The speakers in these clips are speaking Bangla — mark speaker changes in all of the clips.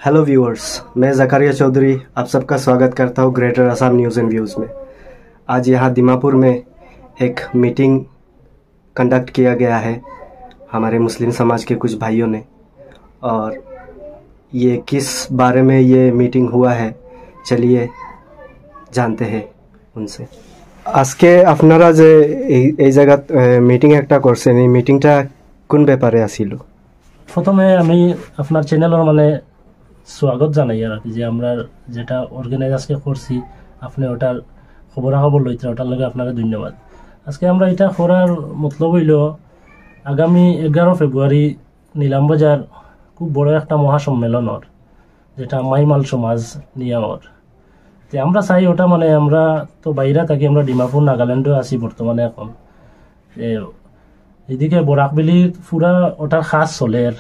Speaker 1: हेलो व्यूअर्स, मैं ज़कारिया चौधरी आप सबका स्वागत करता हूँ greater Assam news and views में। आज यहाँ दीमापुर में एक मीटिंग कंडक्ट किया गया है हमारे मुस्लिम समाज के कुछ भाइयों ने, और ये किस बारे में ये मीटिंग हुआ है चलिए जानते हैं उनसे। আজকে আপনারা যে এই জায়গাত মিটিং একটা করছেন, এই মিটিংটা কোন ব্যাপারে আছিল?
Speaker 2: প্রথমে আমি আপনার চ্যানেলের স্বাগত জানাই আর কি, যে আমরা যেটা অর্গানাইজ আজকে করছি আপনি ওটার খবরাখবর লইতে, ওটার লগে আপনাকে ধন্যবাদ। আজকে আমরা এটা করার মতলব হইল আগামী 11 ফেব্রুয়ারি নীলামবাজার খুব বড় একটা মহাসম্মেলনের, যেটা মাইমাল সমাজ নিয়ে তো আমরা চাই ওটা আমরা তো বাইরে থাকি, আমরা ডিমাপুর নাগাল্যান্ডে আছি বর্তমানে। এখন এদিকে বরাকবেলির পুরা ওটার খাস চলের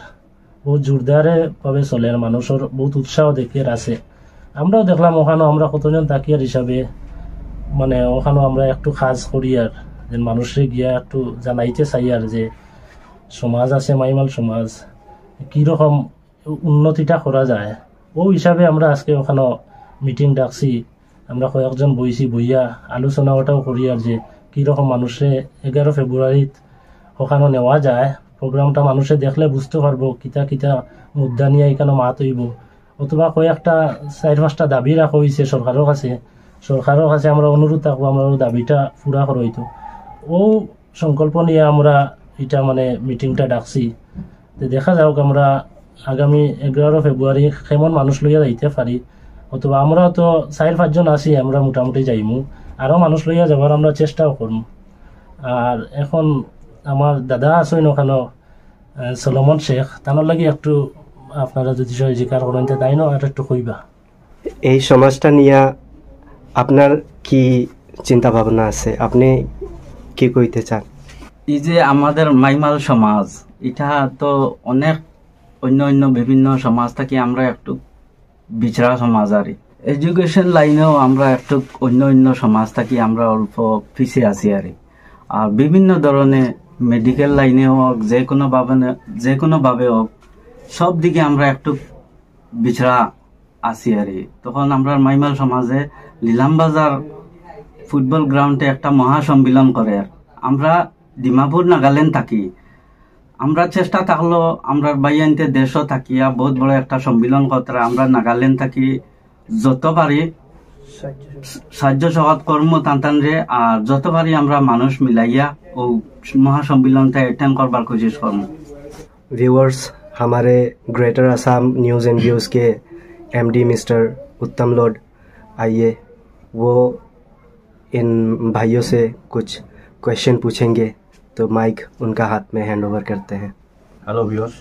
Speaker 2: বহুত জোরদারে ভাবে চলের, মানুষের বহুত উৎসাহ দেখিয়ে আছে। আমরাও দেখলাম ওখানে আমরা কতজন তাকিয়ার হিসাবে ওখানে আমরা একটু খাস করি আর যে মানুষের গিয়া একটু জানাইতে চাই আর যে সমাজ আছে মাইমাল সমাজ কীরকম উন্নতিটা করা যায়। ও হিসাবে আমরা আজকে ওখানে মিটিং ডাকছি, আমরা কয়েকজন বইয়া আলোচনা ওটাও করি আর যে কীরকম মানুষে 11 ফেব্রুয়ারিত ওখানে নেওয়া যায়। প্রোগ্রামটা মানুষে দেখলে বুঝতে পারবো কিতা কিতা মুদ্রা নিয়ে এখানে মাত হইব, অথবা কয়েকটা 4-5টা দাবি রাখা হয়েছে সরকারের কাছে আমরা অনুরোধ থাকবো আমরা দাবিটা পুরা করা হইতো। ও সংকল্প নিয়ে আমরা এটা মিটিংটা ডাকছি। তো দেখা যাওক আমরা আগামী 11 ফেব্রুয়ারি কেমন মানুষ লইয়া যাইতে পারি, অথবা আমরা তো 4-5 জন আছি, আমরা মোটামুটি যাইমু, আরও মানুষ লইয়া যাবার আমরা চেষ্টাও করবো। আর এখন আমার দাদা আছেন ওখানে সলোমন শেখ, তার লাগে একটু আপনারা যদি জিকার করেন তাই না আর একটু কইবা।
Speaker 1: এই সমাজটা নিয়ে আপনার কি চিন্তা ভাবনা আছে, আপনি কি কইতে চান?
Speaker 3: এই যে আমাদের মাইমাল সমাজ, এটা তো অনেক অন্য বিভিন্ন সমাজ থেকে আমরা একটু বিছড়া সমাজ আর এডুকেশন লাইনেও আমরা একটু অন্য সমাজ থেকে আমরা অল্প পিছিয়ে আছি আর বিভিন্ন ধরনের মেডিকেল লাইনে হোক যে কোনোভাবে হোক সব দিকে আমরা একটু বিছড়া আছি আর তখন আমরা মাইমাল সমাজে নীলামবাজার ফুটবল গ্রাউন্ডে একটা মহাসম্মেলন করে। আমরা ডিমাপুর নাগাল্যান্ড থাকি, আমরা চেষ্টা থাকলো আমরা বাইয়ানতে দেশও থাকিয়া বহুত বড় একটা সম্মেলন করতে আমরা নাগাল্যান্ড থাকি যত পারি সাহায্য সহযোগ কর্ম টান রে, আর যত পারি আমরা মানুষ মিলাইয়া ও महासम्मेलन अटेंड करवार कोशिश करूँ।
Speaker 1: व्यूअर्स, हमारे greater Assam news and views के एमडी मिस्टर उत्तम लोड, आइए वो इन भाइयों से कुछ क्वेश्चन पूछेंगे, तो माइक उनका हाथ में हैंड ओवर करते हैं।
Speaker 4: हेलो व्यूअर्स,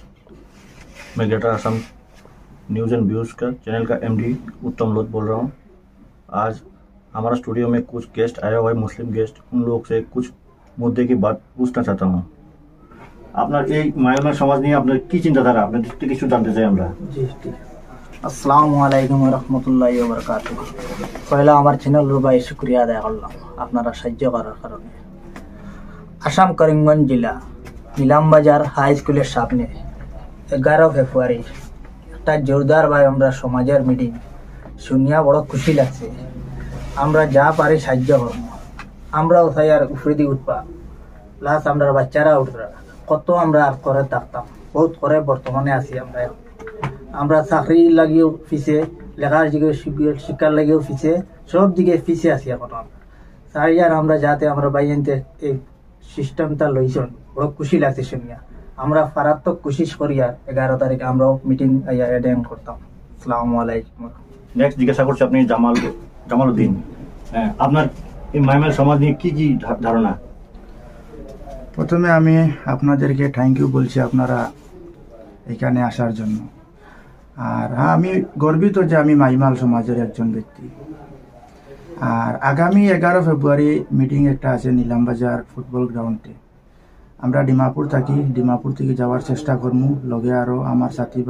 Speaker 4: मैं greater Assam news and views का चैनल का एमडी उत्तम लोड बोल रहा हूँ। आज हमारा स्टूडियो में कुछ गेस्ट आया हुआ है, मुस्लिम गेस्ट, उन लोग से कुछ मुद्दे की बात पूछना चाहता हूँ। আপনার এই মায়ানমার সমাজ নিয়ে আপনার কি চিন্তাধারা, আপনার থেকে কিছু জানতে চাই আমরা।
Speaker 5: জি ঠিক। আসসালামু আলাইকুম ওয়া রাহমাতুল্লাহি ওয়া বারাকাতুহু। পয়লা আমার চ্যানেলের ভাই শুকরিয়া আদায় করলাম আপনারা সাহায্য করার কারণে। আসাম করিমগঞ্জ জেলা নীলামবাজার হাই স্কুলের সামনে 11 ফেব্রুয়ারি একটা জোরদার ভাই আমরা সমাজের মিটিং শুনিয়া বড় খুশি লাগছে। আমরা যা পারি সাহায্য করবো, আমরাও চাই আর উপরে দিয়ে উঠবা, প্লাস আমরা বাচ্চারা উঠবা, কত আমরা আর করে থাকতাম, বহুত করে বর্তমানে আছি আমরা চাকরি লাগিয়েও পিছিয়ে, লেখার দিকে শিক্ষার লাগিয়েও পিছিয়ে, সব দিকে পিছিয়ে আছি। এখন চাই আর আমরা যাতে আমরা বাইনতে এই সিস্টেমটা লইছেন বড় খুশি লাগছে শুনিয়া। আমরা ফারাত্মক কোশিশ করি আর 11 তারিখে আমরাও মিটিং অ্যাটেন্ড করতাম। আসসালামু আলাইকুম।
Speaker 4: নেক্সট জিজ্ঞাসা করছি আপনি জামালউদ্দিন, আপনার এই মাইমাল সমাজ নিয়ে কি কি ধারণা?
Speaker 6: প্রথমে আমি আপনাদেরকে থ্যাংক ইউ বলছি আপনারা এখানে আসার জন্য। আর হ্যাঁ, আমি গর্বিত যে আমি মাইমাল সমাজের একজন ব্যক্তি। আর আগামী 11 ফেব্রুয়ারি মিটিং একটা আছে নীলামবাজার ফুটবল গ্রাউন্ডে। আমরা ডিমাপুর থাকি, ডিমাপুর থেকে যাওয়ার চেষ্টা করবো, লগে আরও আমার সাথী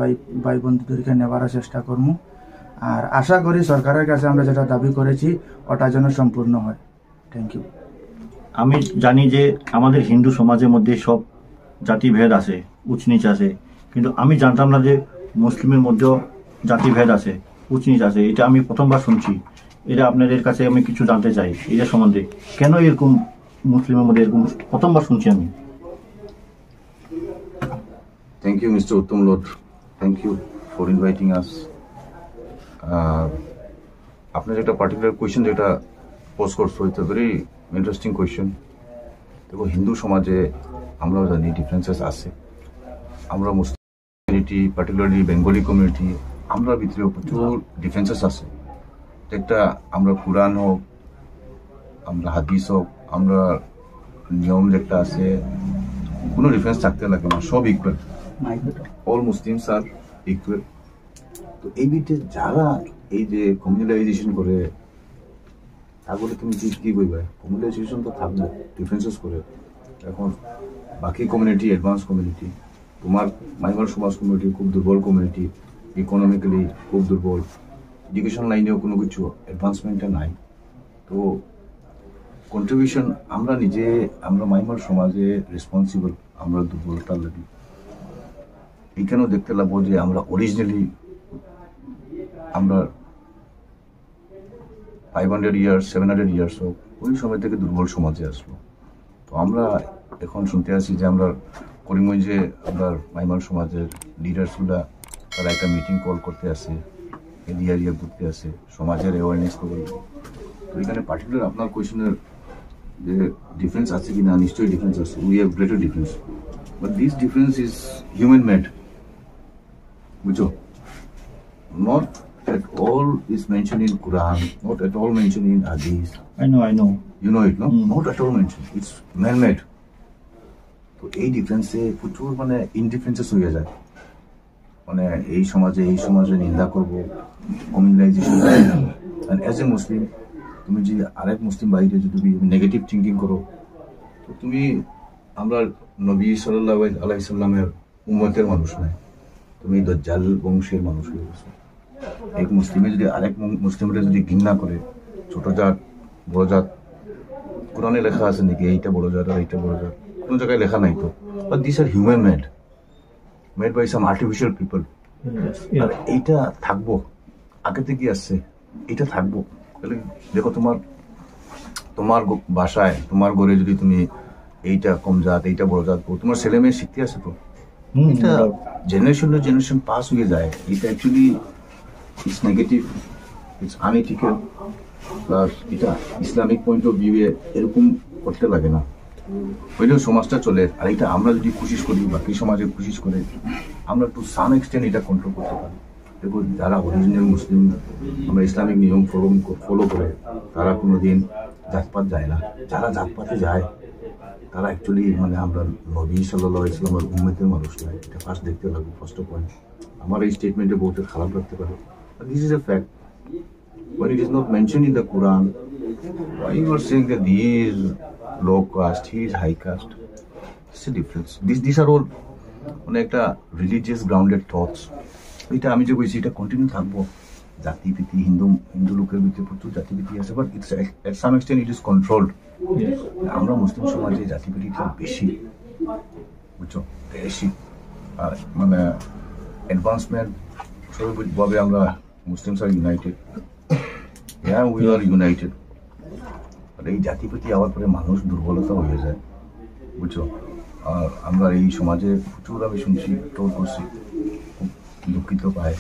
Speaker 6: ভাই বন্ধুদেরকে নেওয়ারও চেষ্টা করবো। আর আশা করি সরকারের কাছে আমরা যেটা দাবি করেছি ওটা যেন সম্পূর্ণ হয়। Thank you.
Speaker 4: আমি জানি যে আমাদের হিন্দু সমাজের মধ্যে সব জাতিভেদ আছে, উচ্চ নিচ আছে, কিন্তু আমি জানতাম না যে মুসলিমের মধ্যেও জাতিভেদ আছে, উঁচ নিচ আছে, এটা আমি প্রথমবার শুনছি। এটা আপনাদের কাছে আমি কিছু জানতে চাই এটা সম্বন্ধে, কেন এরকম মুসলিমের মধ্যে এরকম প্রথমবার শুনছি আমি।
Speaker 7: Thank you, Mr. Uttam Lot. Thank you for inviting us. আপনার একটা পার্টিকুলার কোয়েশ্চেন যেটা পোস্ট করছো, it's a very interesting question. দেখো, হিন্দু সমাজে আমরাও জানি ডিফারেন্সেস আছে। আমরা Muslim community, particularly Bengali community, আমরা ভিতরেও প্রচুর ডিফারেন্সেস আছে। একটা আমরা কোরআন হোক, আমরা হাদিস হোক, আমরা নিয়ম যেটা আছে, কোনো ডিফারেন্স থাকতে লাগে না, সব ইকুয়াল। অল মুসলিমস আর ইকুয়াল। তো এই বিটে যারা এই যে কমিউনালাইজেশন করে, তাহলে তুমি কি বলবে? কমিউনালাইজেশন তো থাকবে, ডিফারেন্সেস করে। এখন বাকি কমিউনিটি অ্যাডভান্স কমিউনিটি, তোমার মাইমার সমাজ কমিউনিটি খুব দুর্বল কমিউনিটি, ইকোনমিক্যালি খুব দুর্বল, এডুকেশন লাইনেও কোনো কিছু অ্যাডভান্সমেন্টটা নাই। তো কন্ট্রিবিউশন আমরা নিজে, আমরা মাইমার সমাজে রেসপন্সিবল, আমরা দুর্বলতার লাগি। এইখানেও দেখতে লাগবো যে আমরা অরিজিনালি আমরা 500 ইয়ার্স 700 ইয়ার্স হোক, ওই সময় থেকে দুর্বল সমাজে আসলো। তো আমরা এখন শুনতে আসি যে আমরা করিমগঞ্জে আমরা মাইমার সমাজের লিডার্সগুলা তারা একটা মিটিং কল করতে আসে, এরিয়া এরিয়া ঘুরতে আসে, সমাজের অ্যাওয়ারনেস করবে। তো এখানে পার্টিকুলার আপনার কোয়েশনের যে ডিফারেন্স আছে কি না, নিশ্চয়ই ডিফারেন্স আছে। We have greater difference, but this difference is human made, বুঝছো? Not at all is mentioned in Quran, not at all mentioned in Hadith.
Speaker 4: I know.
Speaker 7: You know it, no? Not at all mentioned. It's man-made. তো এই ডিফারেন্সে প্রচুর মানে ইনডিফারেন্সেস হয়ে যায়। মানে এই সমাজে নিন্দা করবো, কমিউনালাইজেশন। অ্যান্ড অ্যাজ এ মুসলিম, তুমি যদি আরেক মুসলিম বাইরে যদি তুমি নেগেটিভ থিঙ্কিং করো, তো তুমি আমরা নবী সাল্লাল্লাহু আলাইহি সাল্লামের উম্মতের মানুষ নয়, তুমি দজ্জাল বংশের মানুষ হয়ে গেছো। এক মুসলিমে যদি আরেক মুসলিমরা যদি ঘৃণা করে, ছোট জাত বড় জাত, কোরআনে লেখা আছে নাকি এইটা বড় জাত আর এইটা বড় জাত? কোনো জায়গায় লেখা নাই তো। But this are human made by some artificial people. আর এইটা থাকবো, আগে থেকে আসছে, এটা থাকবো। তাহলে দেখো, তোমার বাসায়, তোমার ঘরে যদি তুমি এইটা কম জাত, এইটা বড় জাত, তোমার ছেলে মেয়ে শিখতে আসে তো। এটা জেনারেশন পাস হয়ে যায়। এটা actually it's negative, it's unethical, plus এটা ইসলামিক পয়েন্ট অফ ভিউ এরকম করতে লাগে না, হইলেও সমাজটা চলে। আর এটা আমরা যদি কোশিশ করি, বাকি সমাজে কোশিশ করে, আমরা টু সাম এক্সটেন্ট এটা কন্ট্রোল করতে পারি। দেখো, যারা অরিজিনাল মুসলিম, আমরা ইসলামিক নিয়ম ফলো করে, তারা কোনোদিন জাতপাত যায় না। যারা জাতপাতে যায় তারা অ্যাকচুয়ালি মানে আমরা নবী সাল্লাল্লাহু আলাইহি ওয়াসাল্লামের উম্মতের মানুষ নয়। এটা ফার্স্ট দেখতে লাগবে, ফার্স্ট পয়েন্ট। আমার এই স্টেটমেন্টে বহুত খারাপ লাগতে পারে, this is a fact. When it is not mentioned in the Quran, why you are saying that he is low caste, he is high caste? It's a difference. These are all মানে একটা রিলিজিয়াস গ্রাউন্ডেড থটস। এটা আমি যে বলছি, এটা কন্টিনিউ থাকবো। জাতিভীতি, হিন্দু লোকের ভিতরে প্রচুর জাতিভীতি আছে, but it's at some extent it is controlled. আমরা মুসলিম সমাজে জাতিভীতিটা বেশি, বুঝছো, বেশি। আর মানে অ্যাডভান্সমেন্ট সবভাবে আমরা মুসলিমস আর ইউনাইটেড, হ্যাঁ উই আর ইউনাইটেড। আর এই জাতিভীতি আবার পরে মানুষ দুর্বলতা হয়ে যায়, বুঝছো। আর আমরা এই সমাজে প্রচুর আমি শুনছি, টোল করছি, খুব দুঃখিত পায়।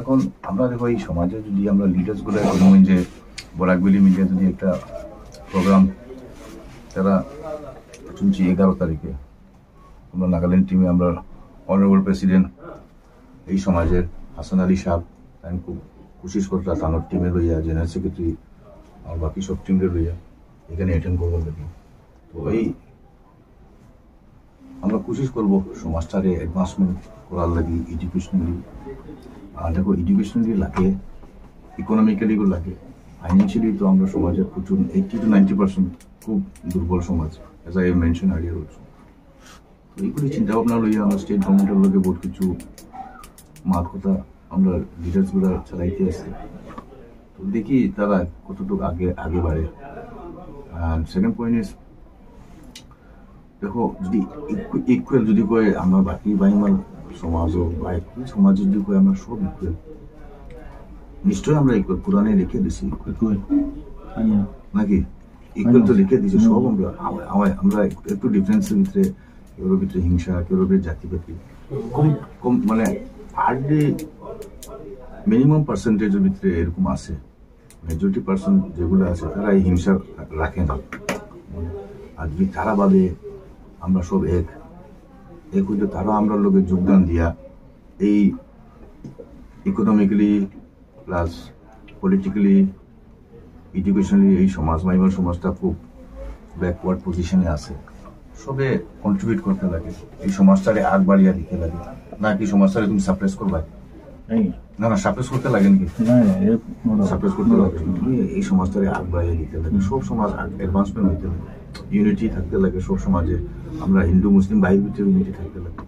Speaker 7: এখন আমরা দেখো, এই সমাজে যদি আমরা লিডার্সগুলো যে বরাকবেলি মিলে যদি একটা প্রোগ্রাম, তারা শুনছি 11 তারিখে আমরা নাগাল্যান্ড টিমে আমরা অনারেবল প্রেসিডেন্ট এই সমাজের হাসান আলী সাহেব, আমি খুব কোশিশ করতে তানোর টিমে রইয়া, জেনারেল সেক্রেটারি আর বাকি সব টিমে রইয়া এখানে অ্যাটেন্ড করবো দেখি। তো এই আমরা কোশিশ করবো সমাজটারে অ্যাডভান্সমেন্ট করার লাগি, এডুকেশনালি। আর দেখো, এডুকেশনালি লাগে, ইকোনমিক্যালিও লাগে, ফাইন্যান্সিয়ালি। তো আমরা সমাজের প্রচুর 80 to 90% খুব দুর্বল সমাজ, as I mention earlier also. তো এইগুলি চিন্তাভাবনা লইয়া আমরা স্টেট গভর্নমেন্টের লোকে বহুত কিছু মার কথা আমরা লিডার্সগুলো চালাইতে আসছি। তো দেখি তারা কতটুকু আগে বাড়ে। আর সেকেন্ড পয়েন্ট ইজ দেখো যদি ইকুয়াল যদি কয় আমরা বাকি বাইমাল সমাজ হোক বা একই সমাজ যদি কয় আমরা সব ইকুয়াল, নিশ্চয়ই আমরা ইকুয়াল। কোরআনে লিখে দিছি নাকি ইকুয়াল তো লিখে দিছি সব। আমরা একটু ডিফারেন্সের ভিতরে, কেউর ভিতরে হিংসা, কেউর ভিতরে জাতিপাতি কম মানে হার্ডলি মিনিমাম পার্সেন্টেজের ভিতরে এরকম আছে। মেজরিটি পার্সেন্ট যেগুলো আছে তারা এই হিংসা রাখে না। আর যদি তারা ভাবে আমরা সব এক হইলে তারা আমরা লোকের যোগদান দিয়া এই ইকোনমিক্যালি প্লাস পলিটিক্যালি এডুকেশনালি এই সমাজ মাইমার সমাজটা খুব ব্যাকওয়ার্ড পজিশনে আছে। সবে কন্ট্রিবিউট করতে লাগে, এই সমাজটারে আগ বাড়িয়া দিতে লাগে। নাকি সমাজটারে তুমি সাপ্রেস করবা? না না, সাপ্রেস করতে লাগে নাকি? সাপ্রেস করতে লাগে, এই সমাজটারে আগ বাড়িয়ে দিতে লাগে। সব সমাজ অ্যাডভান্সমেন্ট হইতে লাগে, ইউনিটি থাকতে লাগে সব সমাজে। আমরা হিন্দু মুসলিম ভাই ভিতরে ইউনিটি থাকতে লাগে।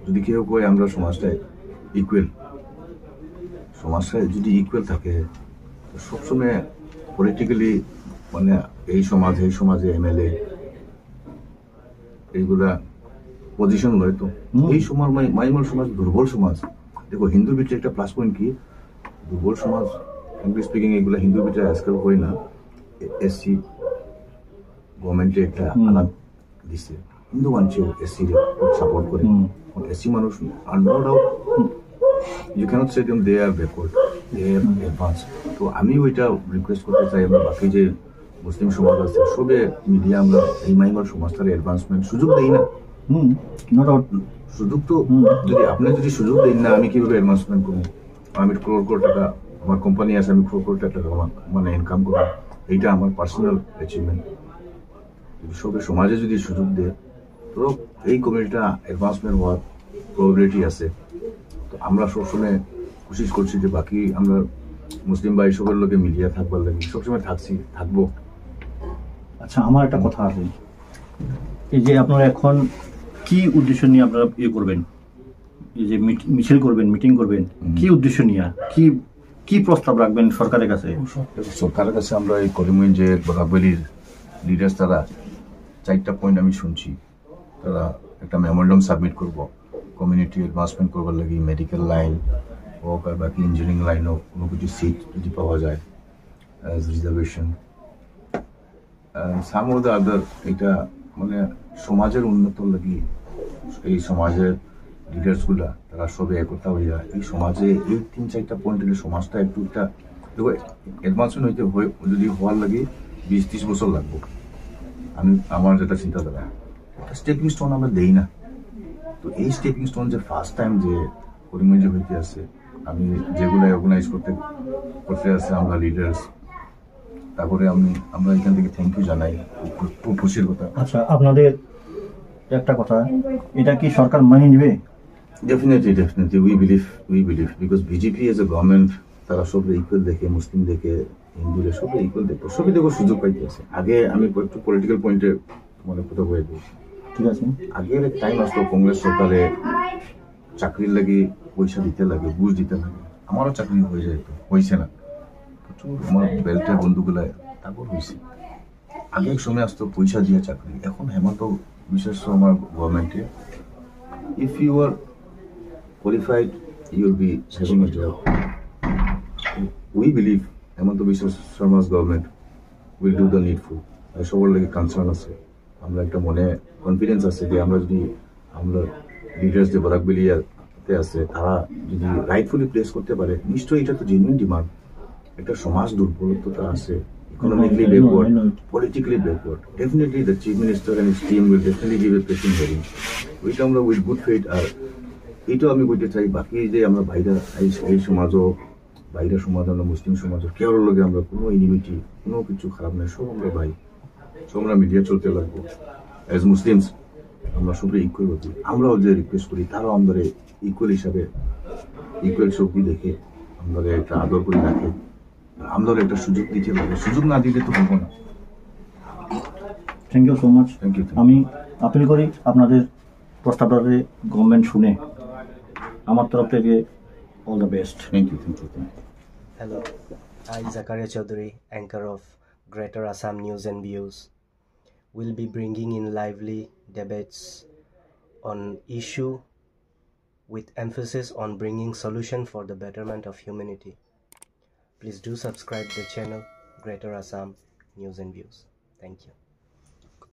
Speaker 7: যদি কেউ কয় আমরা সমাজটায় ইকুয়াল, সমাজটায় যদি ইকুয়াল থাকে সবসময় পলিটিক্যালি মানে এই সমাজে এমএলএ এইগুলা পজিশন লয়। তো এই সমাজ মাইমার সমাজ দুর্বল সমাজ। দেখো হিন্দুর ভিতরে একটা প্লাস পয়েন্ট কি, দুর্বল সমাজ ইংলিশ স্পিকিং এগুলা হিন্দুর ভিতরে আজকাল হয় না। এসসি গভর্নমেন্টে একটা আলাদা দিছে, হিন্দু মানছে এসসি সাপোর্ট করে। এসসি মানুষ আর no doubt you cannot say them they are backward, they are advance. তো আমি ওইটা রিকোয়েস্ট করতে চাই, আমরা বাকি যে মুসলিম সমাজ আছে সবে মিডিয়া আমরা এই মাইমার সমাজটার অ্যাডভান্সমেন্ট সুযোগ দেই না। নো ডাউট সুযোগ তো যদি আপনি যদি সুযোগ দেন না, আমি কিভাবে অ্যাডভান্সমেন্ট করবো? আমি ক্রোড় টাকা আমার কোম্পানি আছে, আমি ক্রোড় টাকা মানে ইনকাম করবো, এইটা আমার পার্সোনাল অ্যাচিভমেন্ট। সবে সমাজে যদি সুযোগ দেয় তো এই কমিউনিটিটা অ্যাডভান্সমেন্ট হওয়ার প্রবাবিলিটি আছে। তো আমরা সবসময় কোশিশ করছি যে বাকি আমরা মুসলিম ভাই সবার লোকে মিলিয়ে থাকবার লাগে, সবসময় থাকবো।
Speaker 4: আচ্ছা, আমার একটা কথা আছে, এই যে আপনারা এখন কি উদ্দেশ্য নিয়ে আপনারা করবেন, এই যে মিছিল করবেন, মিটিং করবেন, কি উদ্দেশ্য নিয়ে, কি প্রস্তাব রাখবেন সরকারের কাছে?
Speaker 7: সরকারের কাছে আমরা এই করিমগঞ্জের বরাকবেলির লিডার্স তারা 4টা পয়েন্ট আমি শুনছি, তারা একটা মেমোরেন্ডাম সাবমিট করবো কমিউনিটি অ্যাডভান্সমেন্ট করবার লাগে। মেডিকেল লাইন হোক আর বাকি ইঞ্জিনিয়ারিং লাইন হোক, কোনো কিছু সিট যদি পাওয়া যায় as reservation some of the other. এটা মানে সমাজের উন্নতর লাগি এই সমাজের লিডার্সগুলা তারা সবে একতা হইয়া এই সমাজে এই 3-4টা পয়েন্ট হলে সমাজটা একটু একটা দেখো অ্যাডভান্সমেন্ট হইতে যদি হওয়ার লাগে 20-30 বছর লাগবো। আমার যেটা চিন্তাধারা, একটা স্টেপিং স্টোন আমরা দেই না। তো এই স্টেপিং স্টোন যে ফার্স্ট টাইম যে করিমগঞ্জে হইতে আছে, আমি যেগুলো অর্গানাইজ করতে আছে আমরা লিডার্স, তারপরে আমরা এখান থেকে থ্যাংক ইউ জানাই, খুব খুশির কথা।
Speaker 4: আচ্ছা, আপনাদের একটা কথা, এটা কি সরকার মানে নিবে?
Speaker 7: Definitely, we believe because BJP as a government তারা সবরে ইকুয়াল দেখে, মুসলিম দেখে, হিন্দুদের সবরে ইকুয়াল দেখে, সবই দেখো সুযোগ পাইতে আছে। আগে আমি একটু পলিটিক্যাল পয়েন্টে মানে কথা বলে দিই,
Speaker 4: ঠিক আছে?
Speaker 7: আগের এক টাইম আসলো কংগ্রেস সরকারে চাকরির লাগে পয়সা দিতে লাগে, ঘুষ দিতে লাগে। আমারও চাকরি হয়ে যায়, তো হয়েছে না, প্রচুর আমার বেল্টের বন্ধুগুলায় তারপর হয়েছে। আগে এক সময় আসতো পয়সা দিয়ে চাকরি, এখন হেমন্ত বিশেষ আমার গভর্নমেন্টে if you are qualified you will be having a job. We believe Hemanta Biswa Sharma's government will do the needful. সবার লাগে কনসার্ন আছে, আমরা একটা মনে কনফিডেন্স আছে যে আমরা যদি আমরা লিডার্স যে বরাকবেলিয়াতে আছে তারা যদি রাইটফুলি প্লেস করতে পারে, নিশ্চয়ই এটা তো জেনুইন ডিমান্ড। একটা সমাজ দুর্বলতা আছে, economically backward, politically backward. Definitely the Chief Minister and his team will definitely give a pressing hearing. ওইটা আমরা উইথ গুড ফেথ, আর এইটাও আমি বলতে চাই বাকি যে আমরা বাইরা এই সমাজও বাইরা সমাজ, আমরা মুসলিম সমাজও কেউ লগে আমরা কোনো ইনিমিটি কোনো কিছু খারাপ নাই, সব আমরা ভাই, সব আমরা মিডিয়া চলতে লাগবো। অ্যাজ মুসলিমস আমরা সবাই ইকুয়াল হচ্ছি, আমরাও যে রিকোয়েস্ট করি তারাও আমাদের ইকুয়াল হিসাবে ইকুয়াল শক্তি দেখে আমাদের একটা আদর করে রাখে, আমাদের একটা সুযোগ দিতে পারে। সুযোগ না দিলে তো হবো না।
Speaker 4: Thank you so much.
Speaker 7: Thank you.
Speaker 4: আমি আপিল করি আপনাদের প্রস্তাবটাতে গভর্নমেন্ট শুনে, আমার তরফ থেকে all the best.
Speaker 7: Thank you.
Speaker 1: Hello, I Zakaria Chaudhary, anchor of Greater Assam News and Views. will be bringing in lively debates on issue with emphasis on bringing solution for the betterment of humanity. Please do subscribe the channel Greater Assam News and Views. Thank you.